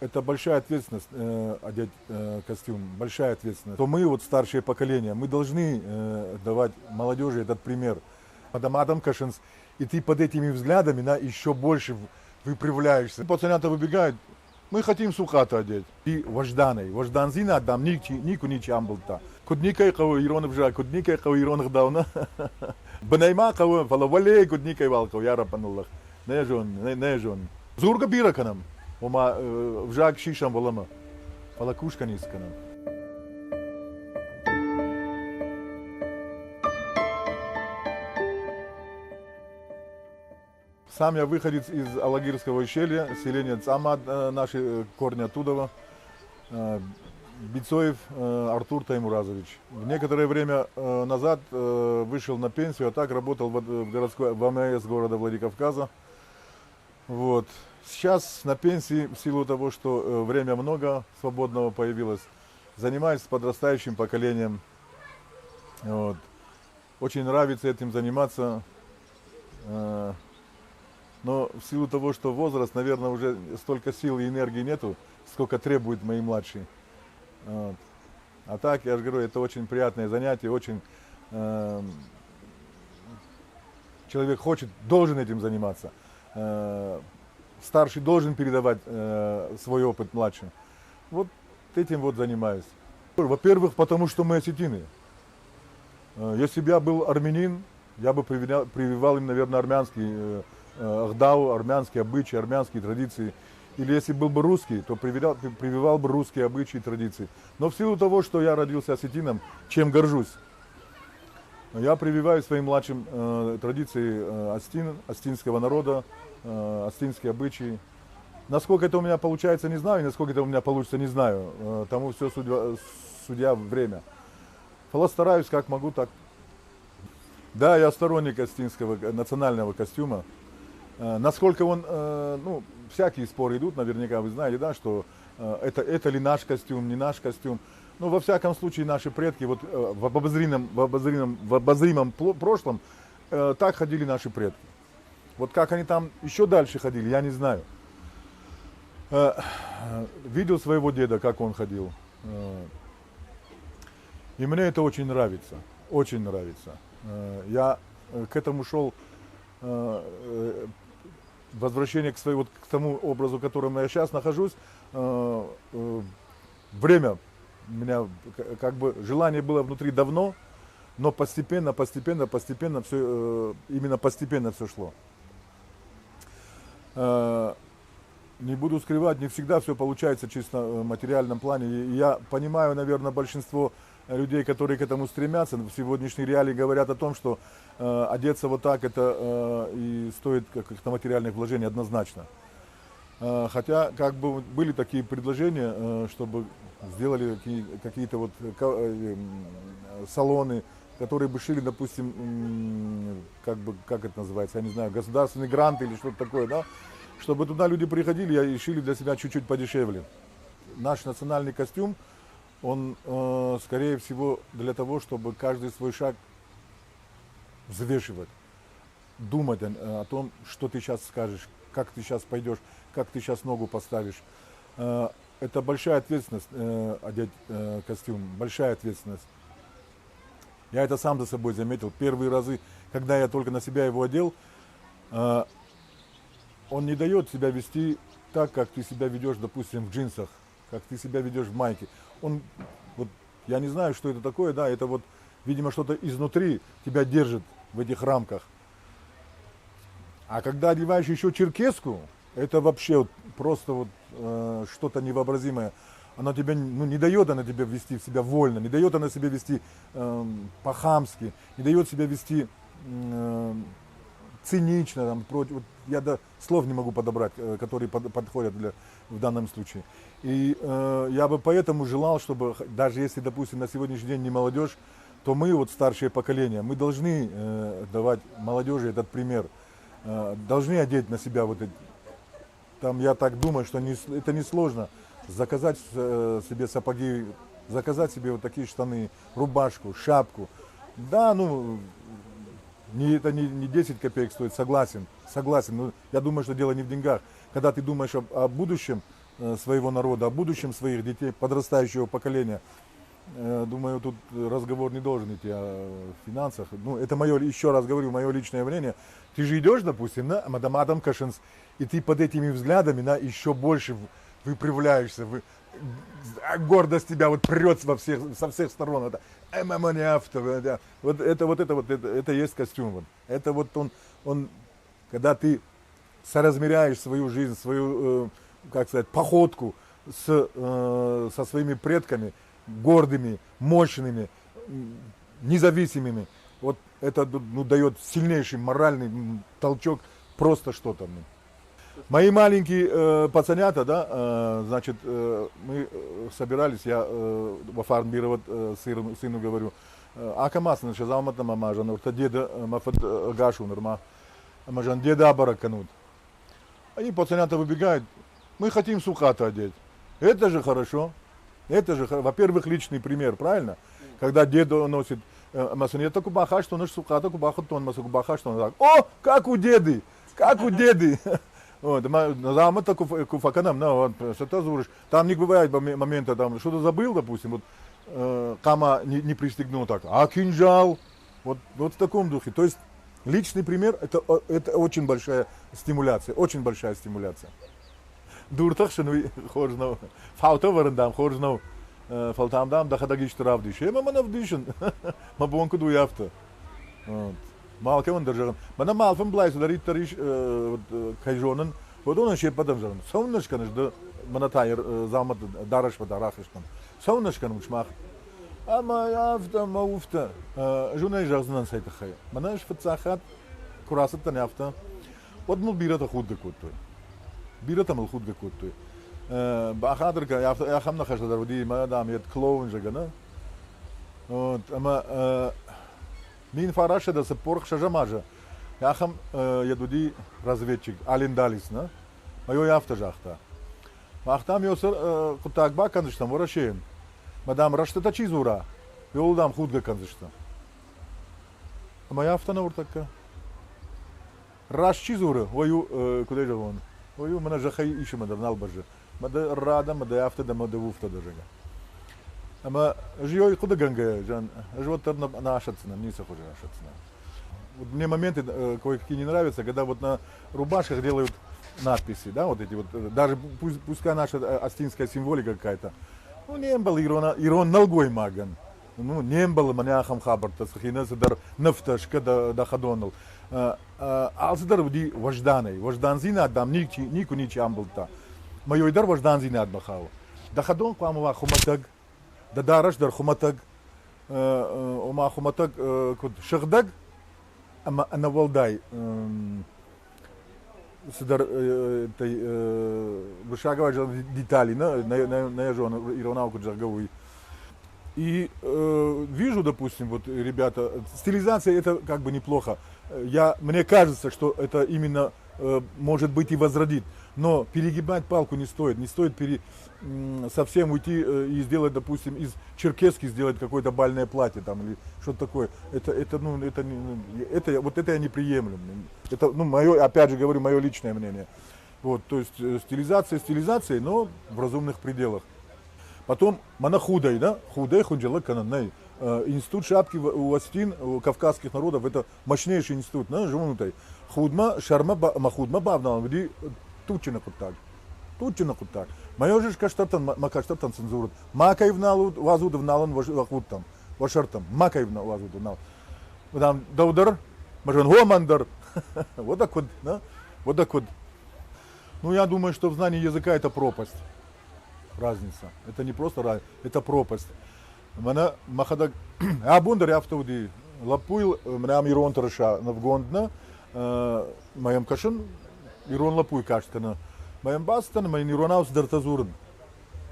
это большая ответственность одеть костюм, большая ответственность. То мы, вот старшее поколение, мы должны давать молодежи этот пример. Адам Кашинс, и ты под этими взглядами еще больше выпрямляешься. Пацанята выбегают, мы хотим сухато одеть. И вождан зина адам нику ничам был та. Кудникай кого иронов жа, кудникай кого иронах давно. Банайма кого фалавалей кудникай валков ярапануллах. Не жон. Зурга бираканам. Ома вжак шишам волама. Фалакушка нисканам. Сам я выходец из Алагирского ущелья, селение Цамад, наши корни оттуда. Бицоев Артур Таймуразович. В некоторое время назад вышел на пенсию, а так работал в АМС города Владикавказа. Вот. Сейчас на пенсии, в силу того, что время много свободного появилось, занимаюсь с подрастающим поколением. Вот. Очень нравится этим заниматься. Но в силу того, что возраст, наверное, уже столько сил и энергии нету, сколько требуют мои младшие. Вот. А так, я же говорю, это очень приятное занятие, очень человек должен этим заниматься. Старший должен передавать свой опыт младшим. Вот этим вот занимаюсь. Во-первых, потому что мы осетины. Если бы я был армянин, я бы прививал им, наверное, армянский ахдау, армянские обычаи, армянские традиции. Или если был бы русский, то прививал бы русские обычаи и традиции. Но в силу того, что я родился осетином, чем горжусь, я прививаю своим младшим традиции остинского народа, остинские обычаи. Насколько это у меня получается, не знаю, и насколько это у меня получится, не знаю. Тому все судья время. Стараюсь, как могу, так. Да, я сторонник остинского национального костюма. Насколько он, ну, всякие споры идут, наверняка вы знаете, да, что это ли наш костюм, не наш костюм. Но во всяком случае наши предки, вот в обозримом прошлом, так ходили наши предки. Вот как они там еще дальше ходили, я не знаю. Видел своего деда, как он ходил. И мне это очень нравится, очень нравится. Я к этому шел, возвращение к тому образу, в котором я сейчас нахожусь. Время у меня, как бы, желание было внутри давно, но постепенно все, именно постепенно все шло. Не буду скрывать, не всегда все получается чисто в материальном плане. И я понимаю, наверное, большинство людей, которые к этому стремятся, в сегодняшней реалии говорят о том, что одеться вот так это и стоит каких-то материальных вложений однозначно. Хотя как бы были такие предложения, чтобы сделали какие-то вот салоны, которые бы шили, допустим, как это называется, я не знаю, государственный грант или что-то такое, да, чтобы туда люди приходили и шили для себя чуть-чуть подешевле. Наш национальный костюм, он, скорее всего, для того, чтобы каждый свой шаг взвешивать, думать о том, что ты сейчас скажешь, как ты сейчас пойдешь, как ты сейчас ногу поставишь. Это большая ответственность одеть костюм, большая ответственность. Я это сам за собой заметил. Первые разы, когда я только на себя его одел, он не дает себя вести так, как ты себя ведешь, допустим, в джинсах, как ты себя ведешь в майке. Вот, я не знаю, что это такое, да, это вот, видимо, что-то изнутри тебя держит в этих рамках. А когда одеваешь еще черкеску, это вообще вот просто вот что-то невообразимое. Она тебя, ну, не дает она тебе вести себя вольно, не дает она себя вести по-хамски, не дает себя вести цинично, там, против, вот я слов не могу подобрать, которые подходят в данном случае. И я бы поэтому желал, чтобы даже если, допустим, на сегодняшний день не молодежь, то мы, вот старшее поколение, мы должны давать молодежи этот пример, должны одеть на себя вот эти. Там, я так думаю, что это не сложно. Заказать себе сапоги, заказать себе вот такие штаны, рубашку, шапку. Да, ну, это не 10 копеек стоит, согласен. Но я думаю, что дело не в деньгах. Когда ты думаешь о будущем, своего народа, о будущем своих детей, подрастающего поколения. Думаю, тут разговор не должен идти о финансах. Ну, это мое, еще раз говорю, мое личное мнение. Ты же идешь, допустим, на Мадам Кашинс, и ты под этими взглядами еще больше выпрямляешься, гордость тебя вот прет со всех сторон. Это это есть костюм. Вот. Это вот он, когда ты соразмеряешь свою жизнь, свою, как сказать, походку со своими предками, гордыми, мощными, независимыми. Вот это дает сильнейший моральный толчок, просто что-то. Мои маленькие пацанята, да, значит, мы собирались, я Вафар Мироват сыну говорю, Акамас, значит, Залмата Мамажан, урта деда Мафат Гашу Нурма, Мажан деда Абараканут. Они пацанята выбегают, мы хотим сухата одеть. Это же хорошо. Это же, во-первых, личный пример, правильно? Когда дед носит масонета кубаха, что наш сухата кубаха, то он маса кубаха, что он так. О, как у деды! Как у деды! Вот, замата куфаканам, вот, что-то зуришь. Там не бывает момента, там что-то забыл, допустим, вот кама не пристегнул так, а кинжал, вот в таком духе. То есть личный пример, это очень большая стимуляция, очень большая стимуляция. Дуртах, что ну хожнов, фаута варандам, хожнов, фалтамдам, дахадагиш травдиш, маманавдишен, мабонку дуявта. Малка он держал. Мана малфам блайс ударит тариш кайжонен. Вот он еще потом жал. Солнышко наш да манатайр замат дараш подарахишкан. Солнышко наш мах. А моя мауфта. Жунай жазнан сайта хай. Манаш фацахат курасат таняфта. Вот мул бирата худга куттой. Бирата мул худга куттой. Бахадрка я хамна хашда даруди мадам ет клоун жагана. Вот ама Мин фараше да се порх шажамажа. Яхам ядуди разведчик Алиндалис, на? Майо яфта жахта. Махтам йосер кутагба канзыштам ворашен. Мадам раштата чизура. Йолдам худга канзышта. Ама яфта на уртакка. Раш чизура. Ою куда же он? Ою мана жахай иши мадар налбажа. Мада рада, мада яфта да мада вуфта дажага. Ама жиой куда ганга, жан, живот на ашацина, не сохоже ашацина. Вот мне моменты кое-какие не нравятся, когда вот на рубашках делают надписи, да, вот эти вот, даже пускай наша астинская символика какая-то. Ну, не было ирон налгой маган. Ну, не было маняхам хабарта, сахинеса дар нафташка да ходонал. Алсидар вди вожданой, вожданзина отдам, нику ничи амбалта. Мой дар вожданзина отбахал. Да ходон квамова хуматаг. Да дараш дар хуматаг, ома хуматаг код шахдаг, ама на валдай, сидар вышагава детали, на яжон иронауку джарговый. И вижу, допустим, вот ребята, стилизация это как бы неплохо. Мне кажется, что это именно может быть и возродит. Но перегибать палку не стоит совсем уйти и сделать, допустим, из черкески сделать какое-то бальное платье там или что-то такое. Это я не приемлю. Это, мое, опять же говорю, мое личное мнение. Вот, то есть стилизация, но в разумных пределах. Потом худой, да, хунджала кананай. Институт шапки у Астин, у кавказских народов, это мощнейший институт, да, живунутай. Худма, шарма, махудма бавнал, где тучина кутак. Тучина кутак. Майо же каштатан, макаштатан цензурат. Макаевналу, вазудовналан, вахуттам, вашартам, макаевна вазудовнал. Там даудар, мажан гомандар. Вот так вот, да, вот так вот. Ну, я думаю, что в знании языка это пропасть. Разница. Это не просто разница, это пропасть. Мана махадак абундар яфтауди лапуил мрам ирон тарша навгондна моем кашин ирон лапуй кашкана моем бастан моим иронаус дартазурн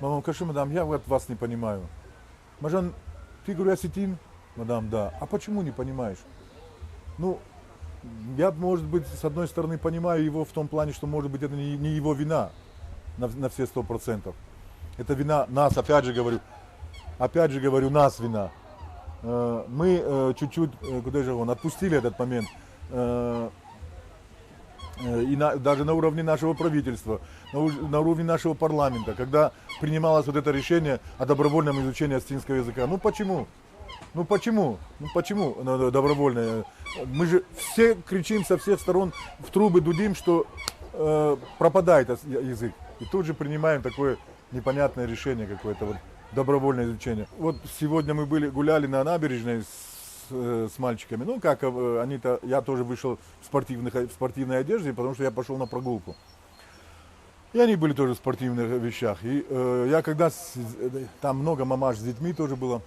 моем кашин мадам я вот вас не понимаю. Мажан ты говорю осетин, мадам да. А почему не понимаешь? Ну я может быть с одной стороны понимаю его в том плане, что может быть это не его вина на все 100%. Это вина нас, опять же говорю, нас вина. Мы чуть-чуть, куда же он, отпустили этот момент. даже на уровне нашего правительства, на уровне нашего парламента, когда принималось вот это решение о добровольном изучении астинского языка. Ну почему? Ну почему? Ну почему добровольное? Мы же все кричим со всех сторон, в трубы дудим, что пропадает язык. И тут же принимаем такое непонятное решение какое-то, вот, добровольное изучение. Вот сегодня мы гуляли на набережной с мальчиками. Ну как, они-то, я тоже вышел в спортивной одежде, потому что я пошел на прогулку. И они были тоже в спортивных вещах. И я когда, там много мамаш с детьми тоже было,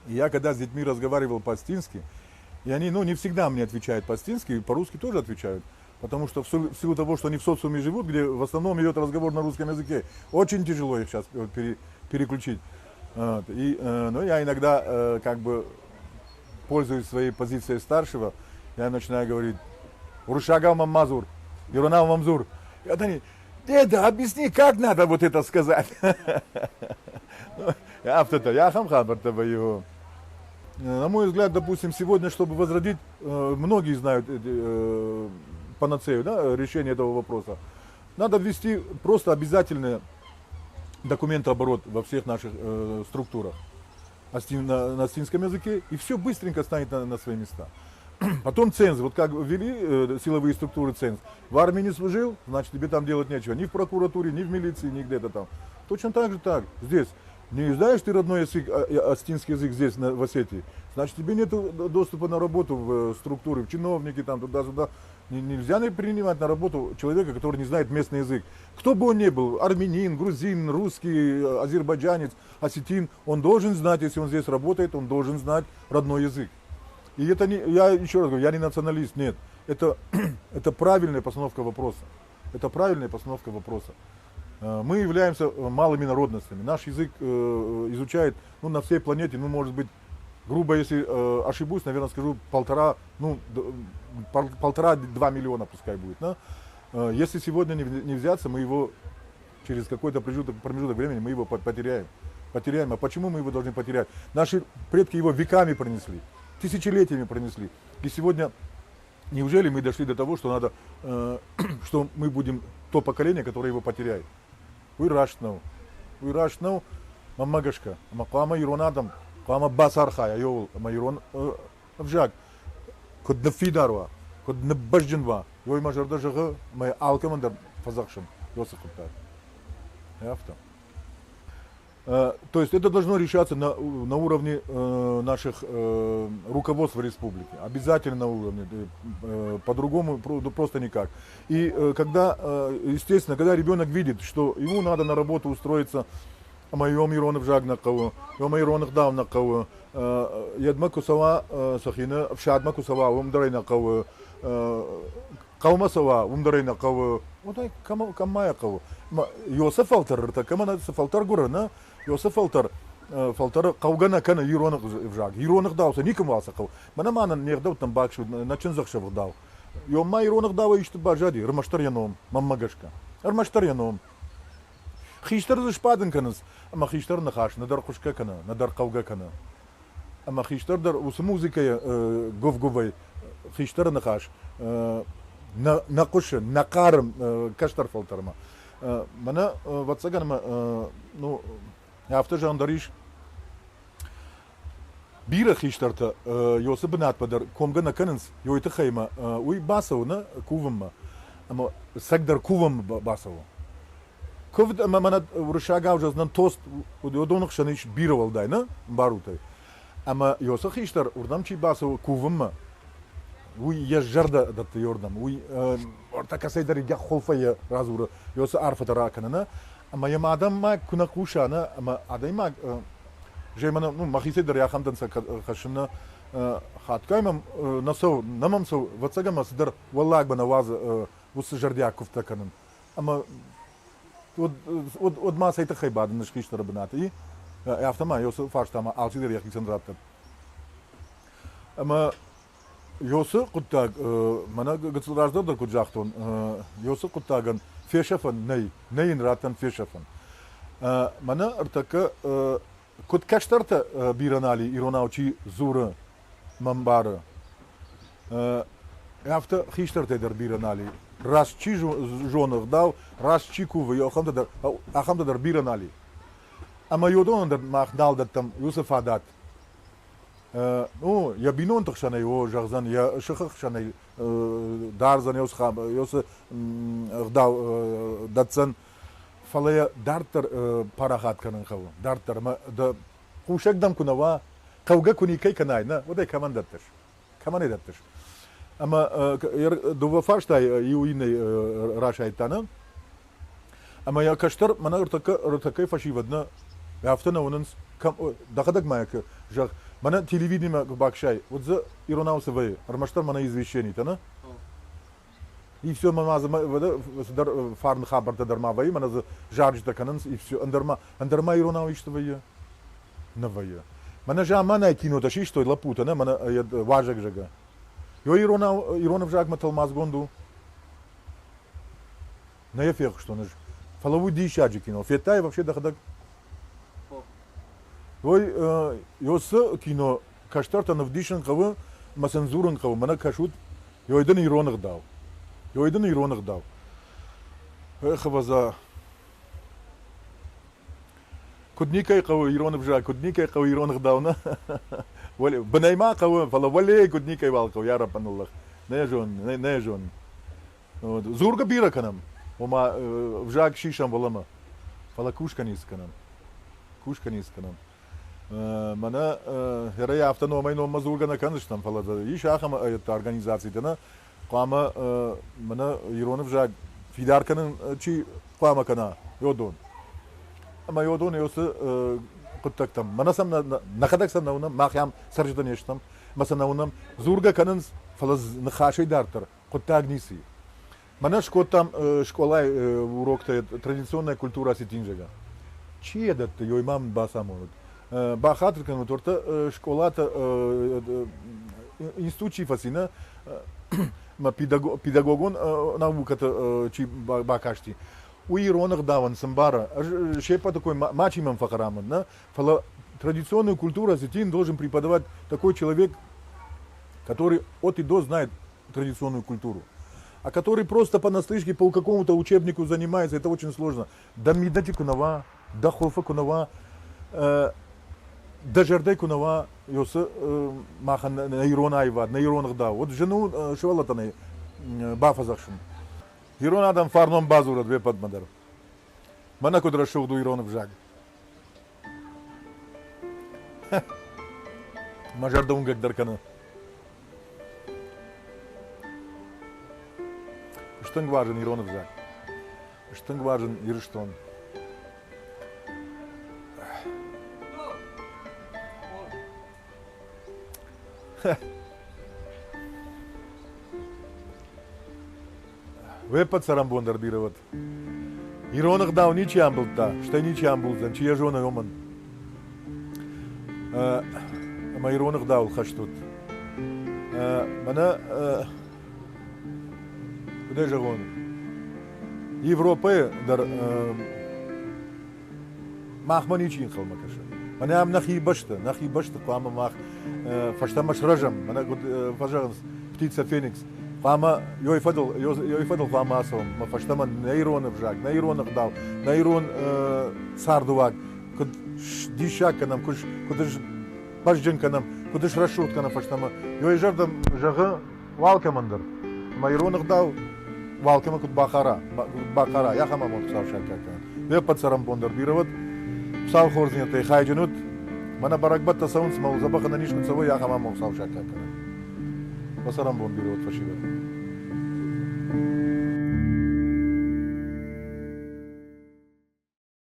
и я когда с детьми разговаривал по-астински, и они, ну, не всегда мне отвечают по-астински, по-русски тоже отвечают. Потому что в силу того, что они в социуме живут, где в основном идет разговор на русском языке, очень тяжело их сейчас переключить. Вот. И, ну, я иногда, как бы, пользуясь своей позицией старшего, я начинаю говорить: «Урушагал мамазур, Иронал мамзур». И вот они: «Деда, объясни, как надо вот это сказать?» Я хамхабарта его. На мой взгляд, допустим, сегодня, чтобы возродить, многие знают панацею, да, решение этого вопроса, надо ввести просто обязательный документооборот во всех наших структурах на астинском языке, и все быстренько станет на свои места. Потом ценз, вот как ввели силовые структуры ценз, в армии не служил, значит тебе там делать нечего, ни в прокуратуре, ни в милиции, ни где-то там. Точно так же так, здесь. Не знаешь ты родной язык, астинский язык здесь, в Осетии, значит тебе нет доступа на работу в структуры, в чиновники, там, туда-сюда. Нельзя не принимать на работу человека, который не знает местный язык. Кто бы он ни был, армянин, грузин, русский, азербайджанец, осетин, он должен знать, если он здесь работает, он должен знать родной язык. И это не, я еще раз говорю, я не националист, нет. Это правильная постановка вопроса. Это правильная постановка вопроса. Мы являемся малыми народностями. Наш язык изучает, ну, на всей планете, ну, может быть, грубо, если ошибусь, наверное, скажу 1,5-2 миллиона пускай будет. Да? Если сегодня не взяться, мы его через какой-то промежуток времени мы его потеряем. Потеряем. А почему мы его должны потерять? Наши предки его веками пронесли, тысячелетиями пронесли. И сегодня неужели мы дошли до того, что надо, что мы будем то поколение, которое его потеряет? Уйрашнау, мамагашка, макама иронадам, кама басархая, йол, майрон вжак, код нафидарва, код набажденва, йой мажардажага, май алкамандар фазахшин, йосакуттар. Яфта. То есть это должно решаться на уровне наших руководств республики. Обязательно на уровне, по-другому просто никак. И когда, естественно, когда ребенок видит, что ему надо на работу устроиться, моем Иронов жагнакова, Иронах давнакова, Ядмакусава Сахина, Вшадмакусава, Умдарайнакова, Каумасава, Умдарайнакова, вот так Камаякова. Йосеф Алтар, так Каманасеф Алтар Гурана, Йосеф Алтар, Фалтара Каугана Кана Иронах жаг. Иронах давса, никому алсаков. Манамана не дал там бакшу, на Чензахшев дал. Йома Иронах дава ищет бажади, Рамаштарьяном, Маммагашка. Рамаштарьяном. Хиштар зашпаден канас, ама хиштар нахаш, надар кушка кана, надар кауга кана. Ама хиштар дар ус музыкой говговой, хиштар нахаш, на куше, на карм, каштар фалтарма. Мана ватсаганма, ну, автожа андариш. Бира хиштарта, йосебнат падар, комга на кананс, йойта хайма, уй басау на кувамма, ама сагдар кувам басау. Ковд мана уршага уже знан тост удонох шаниш бировал дай на барутай. Ама йоса хиштар урдамчи басау кувамма. Уй я жарда дат йордам. Уй орта касайдар я холфая разура. Йоса арфата ракана на. Ама я мадам ма куна кушана, ама адайма жемана ну махисайдар я хамдан са хашна хаткаймам насо намамсо вацагама сдар валлах бана ваз ус жардя куфтаканан. Ама od ma sai ta khayba dan shkish tarabnata и автома ёсы фарштама алчидер яхи центрата ама ёсы куттаг мана государство куджахтон ёсы куттаган фешафан нейн ратан фешафан мана артака кут каштарта биранали иронаучи зура мамбара Hafta gisteren tegen Biranali. Ras chi jonig dau, ras chi kuwe, acham te der Biranali. Ama jodon dat mag dal dat tam Yusuf Haddad. Ну, я бинон toch шанай о жагзан, я шахах шанай дарзан йос хам, йос дау датсан фалая дартер парахат канан хау. Дартер ма да кушак дам кунава, кауга куни кай канай, на, одай каман даттеш. Каман даттеш. Ama do vafarstai iuinei rashaitana. Ama ya kashtar mana urtakai fashivadna. Yaftana onans kam дахадак майка жах. Mana телевидение бакшай. Вот за иронаусы вы. Армаштар mana извещений, тана. И все мама дар фарн хабарта дармавай, mana за жаржта кананс и все. Андарма иронау ишта вы. Навая. Mana жамана кино таши что лапута, на mana важак жага. Eu Ironov já matou mais gondo. Não é ferro что наш. Falou de chade кино. Фетай вообще дахадак. Ой, eu кино каштарта на вдишен кавы, масензурен кавы, мана кашут. Eu иден Ironov дал. Eu иден Ironov дал. Эх, ваза. Кудникай кавы Ironov жа, кудникай кавы Ironov дал, на. بنايما قوي فلا ولا كدني كي والقو يا رب ان الله نيجون زور كبيره كنم وما فجاك شيشم والله ما فلا كوش كنيس كنم منا هريا افتنو ماينو مزورغنا كنشتم فلا يش اخم организациядана قام منا يرون فجاك في دار كن شي قام كنا يودون اما يودون يوس Kuttaktım. Manasam ne kadar sen naunam, mahyam sarjdan yaştam. Mesela naunam zurga kanın falaz nxaşay dartır. Kuttag nisi. Mana şkotam şkolay urokta традиционная культура сетинжега. Чи этот ё имам басамонут. Ба хатыр канут орта школата институт фасина ма педагогон науката чи бакашти. У Иронах даван самбара, шепа такой мачимам фахараман, да? Фала традиционную культуру осетин должен преподавать такой человек, который от и до знает традиционную культуру, а который просто понаслышке по какому-то учебнику занимается, это очень сложно. Да мидати кунава, да холфа кунава, да жардай кунава, йосы махан на Ирона айвад, на Иронах да. Вот жену шевалатаны бафазахшин. Ирон адам фарном базура две подмадар. Мана кудра шугду Иронов жаг. Мажар да унгак даркана. Штанг важен Иронов жаг. Штанг важен Ирштон. Вепат сарамбон дарбироват. Иронах дал ничьям был та, что ничьям был зан, чья жена оман. Ама Иронах дал хаштут. Мана куда же он? Европа дар махма ничин халмакаша. Мана ам нахи башта кама мах фаштамаш ражам. Мана пожалуйста, птица Феникс. Фама йой фадл фама асом, ма фаштама нейронов жак, нейронов дал, нейрон сардувак, куд дишак канам, кудыш башджен канам, кудыш рашут канам фаштама. Йой жардам жага валкамандыр. Ма иронов дал валкама куд бахара, я хама мон сав шакака. Ве пацарам бондар бироват, сав хорзнята хайдженут, мана баракбатта саунс мал забаха на нишку цавой я хама мон сав шакака. Басарам бон бироват фашива.